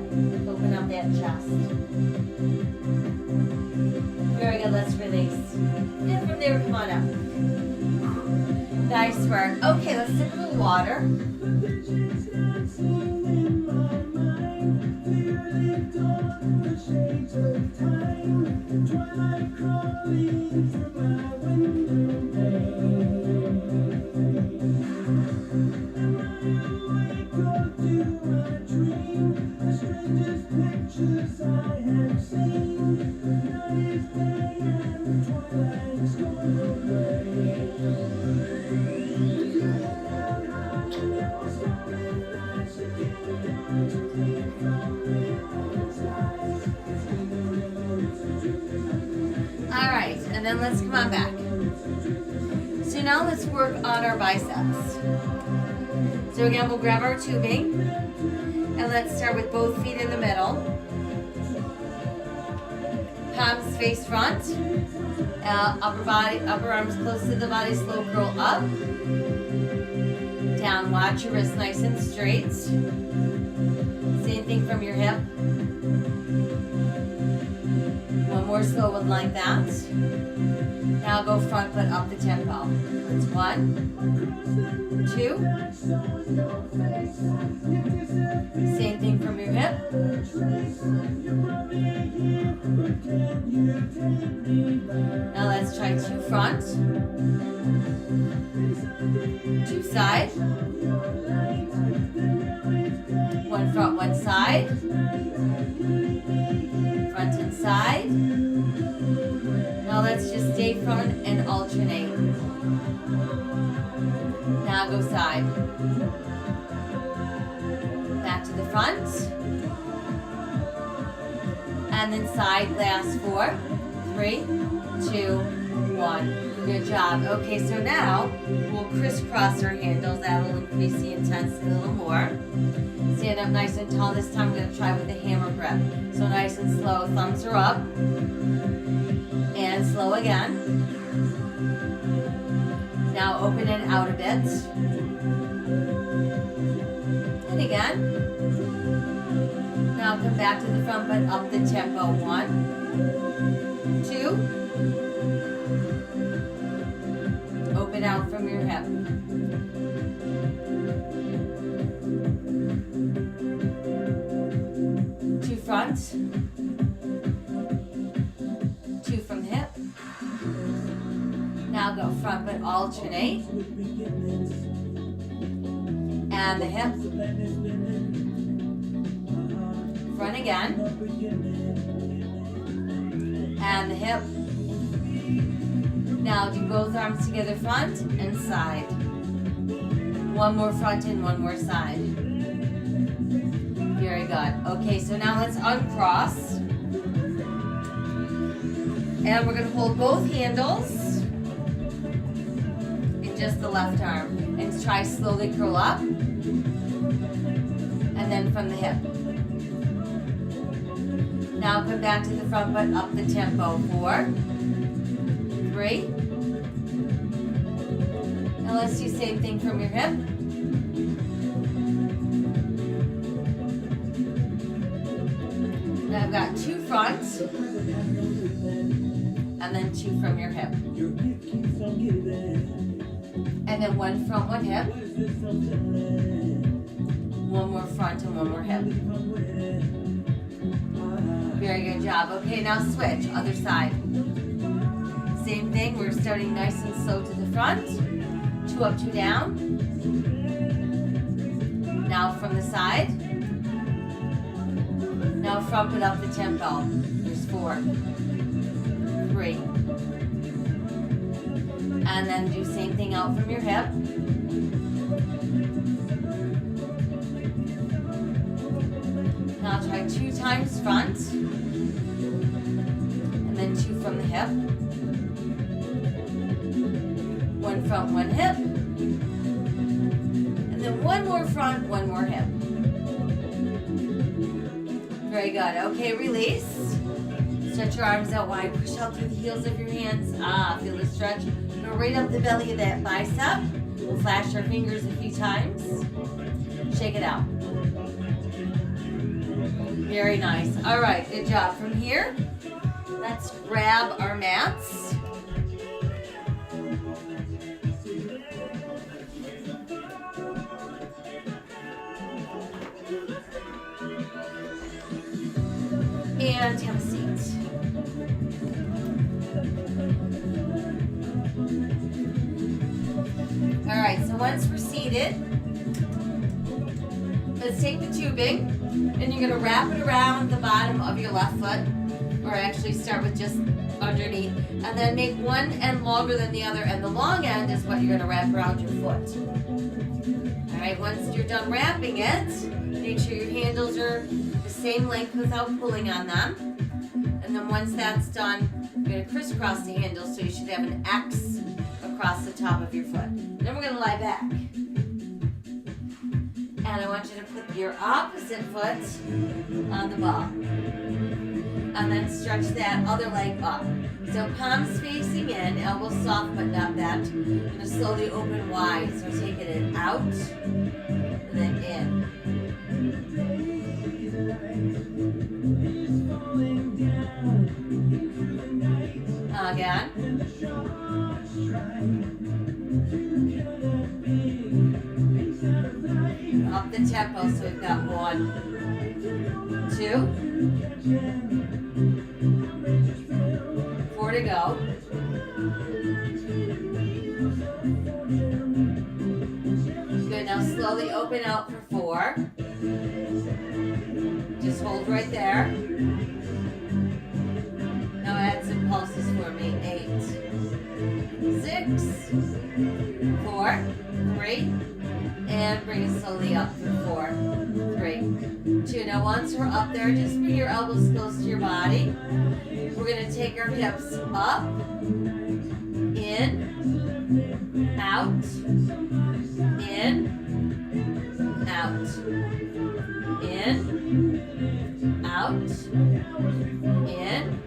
S1: Open up that chest. Very good. Let's release. And from there, come on up. Nice work. Okay, let's sip a little water. Alright, and then let's come on back. So now let's work on our biceps. So again, we'll grab our tubing, and let's start with both feet in the middle. Palms face front. Upper arms close to the body, slow curl up. Down, watch your wrists nice and straight. Same thing from your hip. One more slow one like that. Now go front foot up the tempo. It's 1, 2. Same thing from your hip. Now let's try 2 front, 2 side. 1 front, 1 side. Front and side. Now let's just stay front and alternate. Now go side. Back to the front. And then side, last 4, 3, 2, 1. Good job. Okay, so now we'll crisscross our handles. That will increase the intensity a little more. Stand up nice and tall. This time we're going to try with a hammer grip. So nice and slow. Thumbs are up. And slow again. Now open it out a bit. And again. Now come back to the front, but up the tempo. 1, 2. Open out from your hip. Two front. 2 from the hip. Now go front, but alternate. And the hip. Front again. And the hip. Now do both arms together, front and side. 1 more front and 1 more side. Very good. Okay, so now let's uncross. And we're going to hold both handles in just the left arm. And try slowly curl up. And then from the hip. Now come back to the front, but up the tempo. 4, 3. Now let's do same thing from your hip. Now I've got 2 front, and then 2 from your hip. And then 1 front, 1 hip. 1 more front and 1 more hip. Very good job. Okay, now switch, other side. Same thing, we're starting nice and slow to the front. 2 up, 2 down. Now from the side. Now front but up the tempo. There's 4, 3. And then do same thing out from your hip. Now try 2 times front. And then 2 from the hip. 1 front, 1 hip. And then 1 more front, 1 more hip. Very good. Okay, release. Stretch your arms out wide. Push out through the heels of your hands. Feel the stretch. Go right up the belly of that bicep. We'll flash our fingers a few times. Shake it out. Very nice. All right, good job. From here, let's grab our mats. And have a seat. All right, so once we're seated, let's take the tubing and you're gonna wrap it around the bottom of your left foot, or actually start with just underneath, and then make one end longer than the other, and the long end is what you're gonna wrap around your foot. All right, once you're done wrapping it, make sure your handles are the same length without pulling on them. And then once that's done, you're going to crisscross the handles, so you should have an X across the top of your foot. Then we're going to lie back. And I want you to put your opposite foot on the ball. and then stretch that other leg up. So palms facing in, elbows soft but not bent. You're going to slowly open wide. So taking it out and then in. Again. Up the tempo, so we've got 1, 2, 4 to go. Good, now slowly open out for 4. Just hold right there. Now add some pulses for me. 8, 6, 4, 3, and bring it slowly up for 4, 3, 2. Now once we're up there, just bring your elbows close to your body. We're going to take our hips up, in, out, in, out, in, out, in.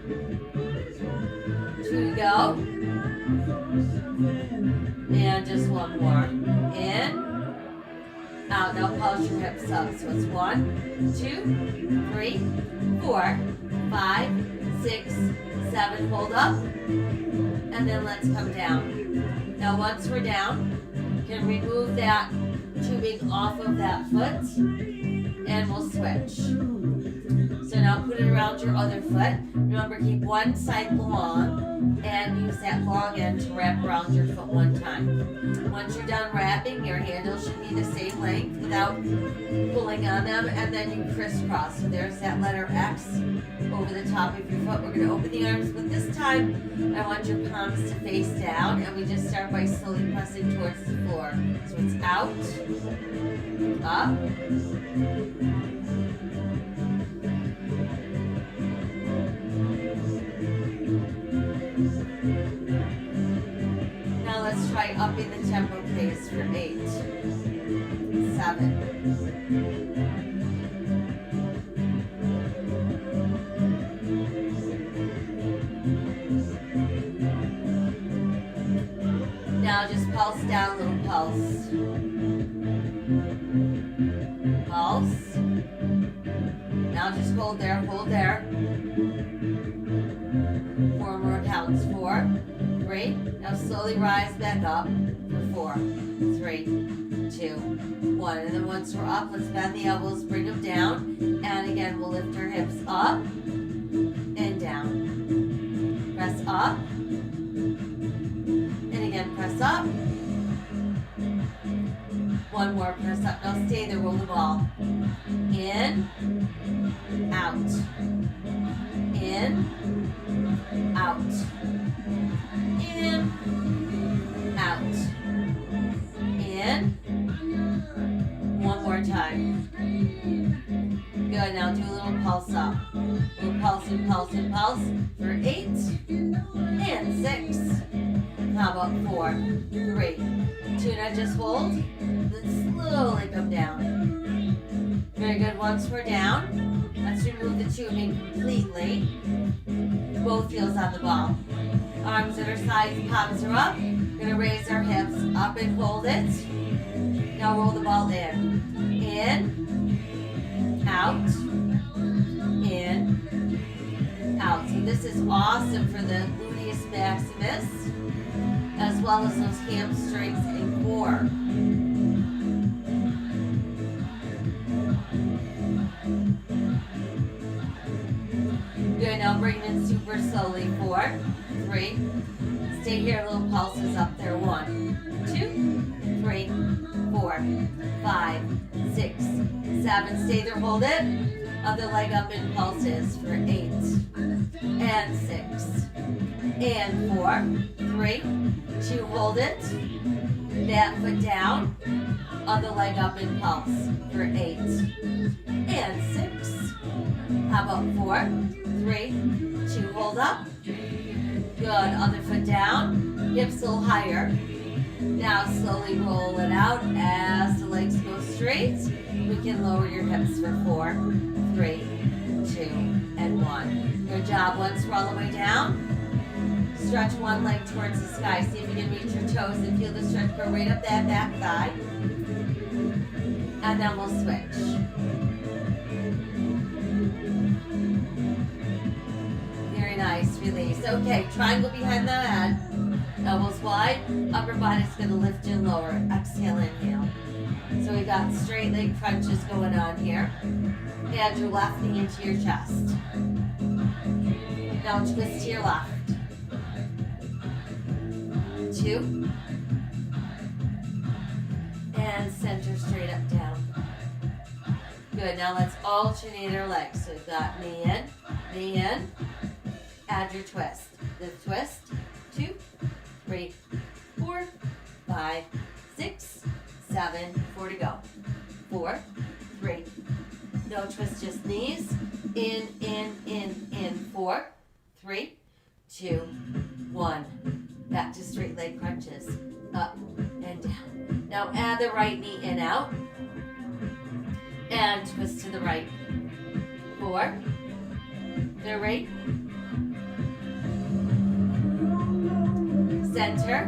S1: 2 to go. And just 1 more. In, out. Now pulse your hips up. So it's 1, 2, 3, 4, 5, 6, 7. Hold up. And then let's come down. Now once we're down, you can remove that tubing off of that foot and we'll switch. So now put it around your other foot. Remember, keep one side long and use that long end to wrap around your foot 1 time. Once you're done wrapping, your handles should be the same length without pulling on them, and then you crisscross. So there's that letter X over the top of your foot. We're going to open the arms, but this time I want your palms to face down, and we just start by slowly pressing towards the floor. So it's out, up, now let's try upping the tempo pace for 8, 7, 8. Now just pulse down, little pulse. Pulse. Now just hold there, hold there. 4 more counts. 4, 3. Now slowly rise back up for 4, 3, 2, 1. And then once we're up, let's bend the elbows, bring them down. And again, we'll lift our hips up and down. Press up. And again, press up. 1 more, press up. Now stay there, roll the ball. In, out. In, out. In, out. In. 1 more time. Good, now do a little pulse up. A little pulse and pulse and pulse for 8 and 6. How about 4, 3, 2, now just hold. Then slowly come down. Very good, once we're down, let's remove the tubing completely. Both heels on the ball. Arms at our sides, palms are up. We're going to raise our hips up and hold it. Now roll the ball in. In, out, in, out. So this is awesome for the gluteus maximus, as well as those hamstrings and core. Good, now bring it in super slowly. 4, 3. Stay here, little pulses up there. 1, 2, 3, 4, 5, 6, 7. Stay there, hold it. Other leg up in pulses for 8 and 6 and 4, 3, 2. Hold it. That foot down. Other leg up in pulse for 8 and 6. How about 4, 3, 2. Hold up. Good. Other foot down. Hips a little higher. Now slowly roll it out as the legs go straight. We can lower your hips for 4, 3, 2, and 1. Good job. Once we're all the way down, stretch one leg towards the sky. See if you can reach your toes and feel the stretch go right up that back thigh. And then we'll switch. Very nice. Release. Okay, triangle behind the head. Elbows wide. Upper body's going to lift and lower. Exhale, inhale. So we got straight leg crunches going on here. Add your left knee into your chest. Now twist to your left. 2. And center straight up down. Good, now let's alternate our legs. So we've got knee in, add your twist. The twist, 2, 3, 4, 5, 6, 7, 4 to go. 4, 3, no twist, just knees, in, 4, 3, 2, 1. Back to straight leg crunches, up and down. Now add the right knee in, out, and twist to the right. 4, 3, center,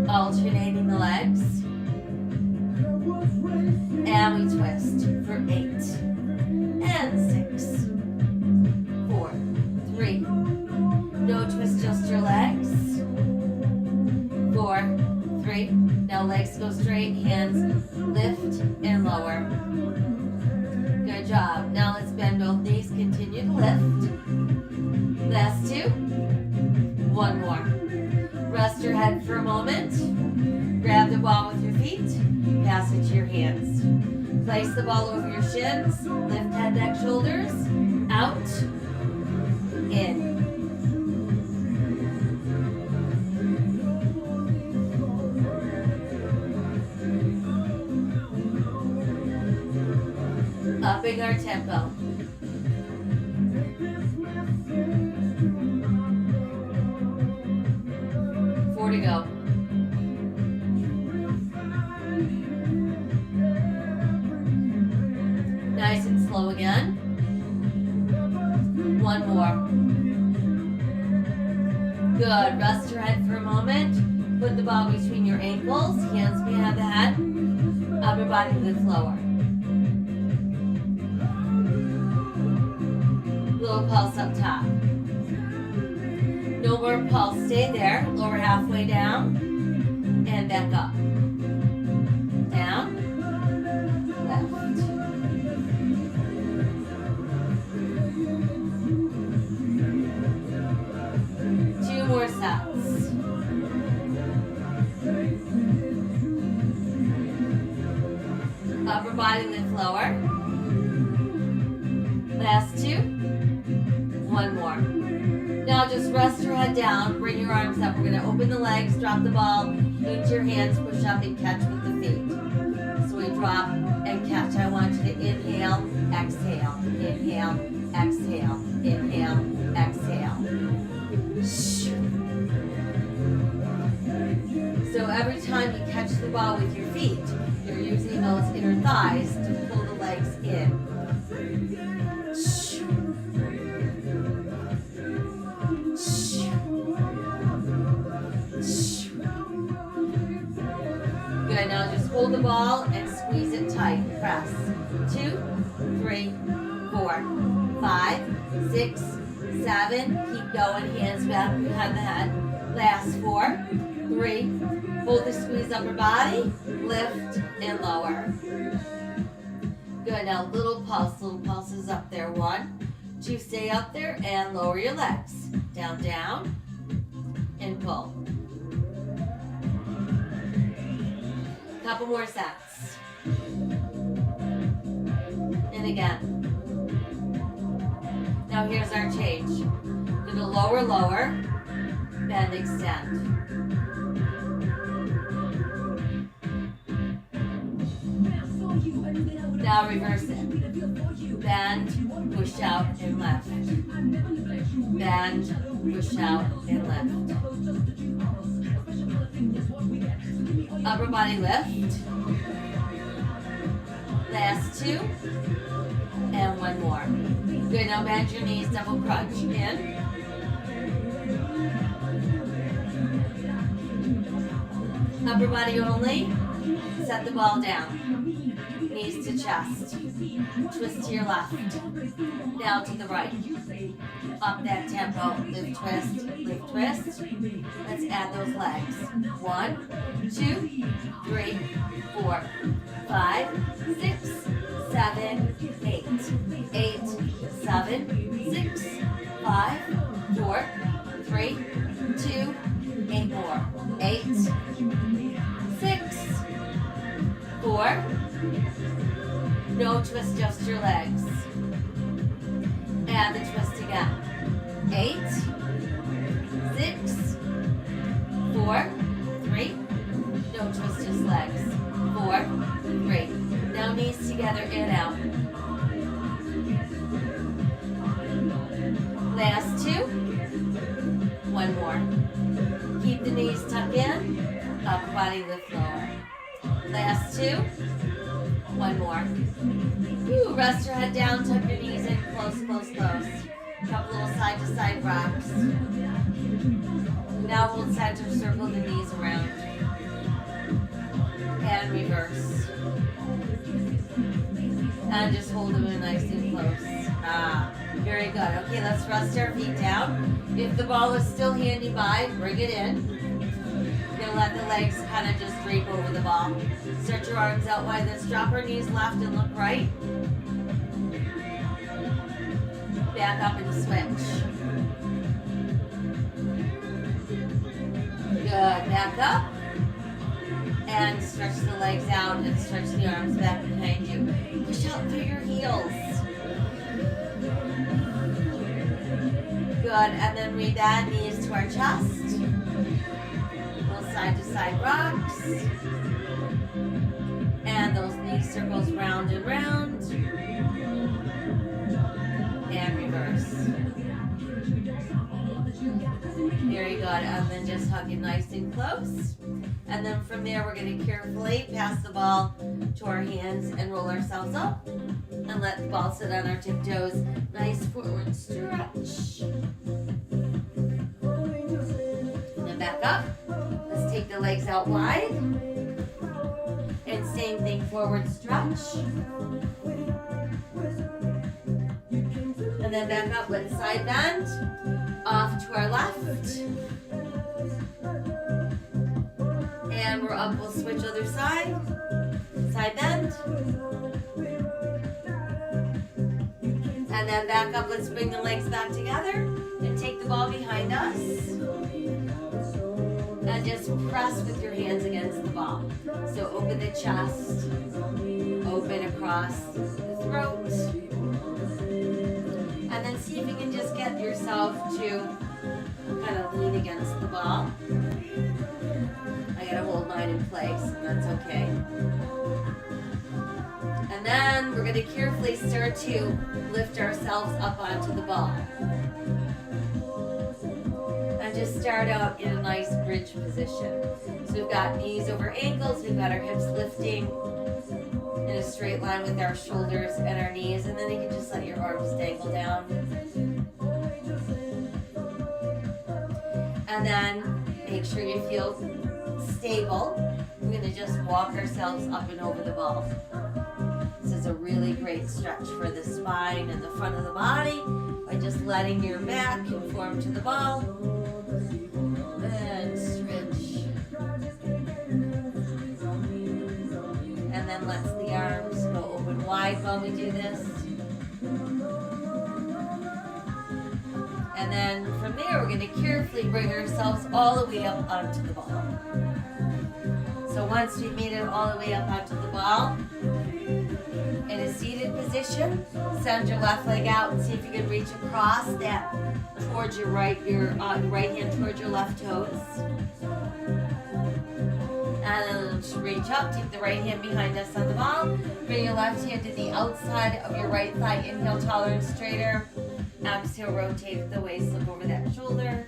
S1: alternating the legs, and we twist for 8, and 6, 4, 3, no twist, just your legs, 4, 3, now legs go straight, hands lift and lower. Good job. Now let's bend both knees, continue to lift. Last 2, 1 more. Rest your head for a moment. Grab the ball with your feet, pass it to your hands. Place the ball over your shins, lift head, neck, shoulders, out, in. Upping our tempo. Four to go. Nice and slow again. 1 more. Good. Rest your head for a moment. Put the ball between your ankles, hands behind the head. Upper body lifts lower. Little pulse up top. No more pulse. Stay there. Lower halfway down. And back up. Down. Left. Two more sets. Upper body lift lower. Last 2. 1 more. Now just rest your head down, bring your arms up. We're going to open the legs, drop the ball, reach your hands, push up and catch with the feet. So we drop and catch. I want you to inhale, exhale, inhale, exhale, inhale, exhale. So every time you catch the ball with your feet, you're using those inner thighs to pull the legs in. Good, now just hold the ball and squeeze it tight. Press. 2, 3, 4, 5, 6, 7. Keep going, hands back behind the head. Last 4, 3. Hold the squeeze upper body, lift and lower. Good, now little pulses up there. 1, 2, stay up there and lower your legs. Down, down, and pull. Couple more sets. And again. Now here's our change. Do the lower, lower, bend, extend. Now reverse it. Bend, push out, and left. Bend, push out, and left. Upper body lift. Last 2. And 1 more. Good, now bend your knees, double crunch. In. Upper body only. Set the ball down. Knees to chest. Twist to your left. Down to the right. Up that tempo. Lift, twist, lift, twist. Let's add those legs. 1, 2, 3, 4, 5, 6, 7, 8. 8, 7, 6, 5, 4, 3, 2, 8 more. 8, 6, 4. No twist, just your legs. Add the twist again. 8, 6, 4, 3. No twist, just legs. 4, 3. Now knees together, in, out. Last 2. 1 more. Keep the knees tucked in. Upper body lift lower. Last 2. 1 more. Ooh, rest your head down, tuck your knees in, close, close, close. Couple little side to side rocks. Now hold center, circle the knees around. And reverse. And just hold them in nice and close. Very good. Okay, let's rest our feet down. If the ball is still handy by, bring it in. You'll let the legs kind of just drape over the ball. Stretch your arms out wide. Let's drop our knees left and look right. Back up and switch. Good. Back up. And stretch the legs out and stretch the arms back behind you. Push out through your heels. Good. And then we bend knees to our chest. Side to side rocks. And those knee circles round and round. And reverse. Very good. And then just hug it nice and close. And then from there, we're going to carefully pass the ball to our hands and roll ourselves up. And let the ball sit on our tiptoes. Nice forward stretch. And then back up. Let's take the legs out wide. And same thing, forward stretch. And then back up with side bend. Off to our left. And we're up, we'll switch other side. Side bend. And then back up, let's bring the legs back together. And take the ball behind us. And just press with your hands against the ball. So open the chest, open across the throat. And then see if you can just get yourself to kind of lean against the ball. I gotta hold mine in place, and that's okay. And then we're gonna carefully start to lift ourselves up onto the ball. Just start out in a nice bridge position. So we've got knees over ankles, we've got our hips lifting in a straight line with our shoulders and our knees, and then you can just let your arms dangle down. And then make sure you feel stable. We're going to just walk ourselves up and over the ball. This is a really great stretch for the spine and the front of the body by just letting your back conform to the ball. And stretch. And then let the arms go open wide while we do this. And then from there, we're going to carefully bring ourselves all the way up onto the ball. So once we've made it all the way up onto the ball, in a seated position, send your left leg out and see if you can reach across that towards your right hand towards your left toes. And then just reach up, take the right hand behind us on the ball. Bring your left hand to the outside of your right thigh. Inhale, taller and straighter. Exhale, rotate the waist, look over that shoulder.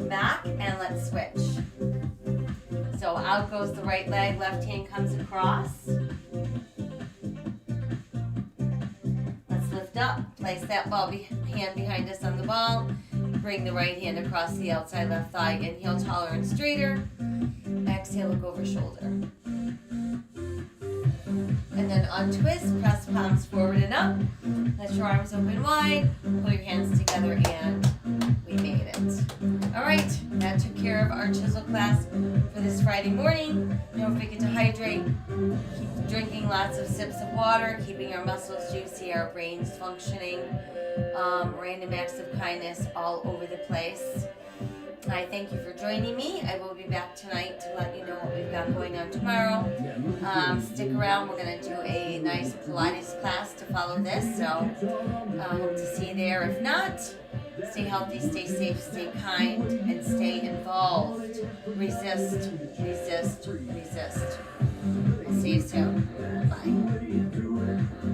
S1: Back, and let's switch. So out goes the right leg, left hand comes across. lift up, place that hand behind us on the ball, bring the right hand across the outside left thigh, inhale taller and straighter, exhale look over shoulder. And then untwist, press palms forward and up, let your arms open wide, pull your hands together, and we made it. Alright, that took care of our chisel class for this Friday morning. Don't forget to hydrate, keep drinking lots of sips of water, keeping our muscles juicy, our brains functioning, random acts of kindness all over the place. I thank you for joining me. I will be back tonight to let you know what we've got going on tomorrow. Stick around. We're going to do a nice Pilates class to follow this, so hope to see you there. If not, stay healthy, stay safe, stay kind, and stay involved. Resist, resist, resist. We'll see you soon. Bye.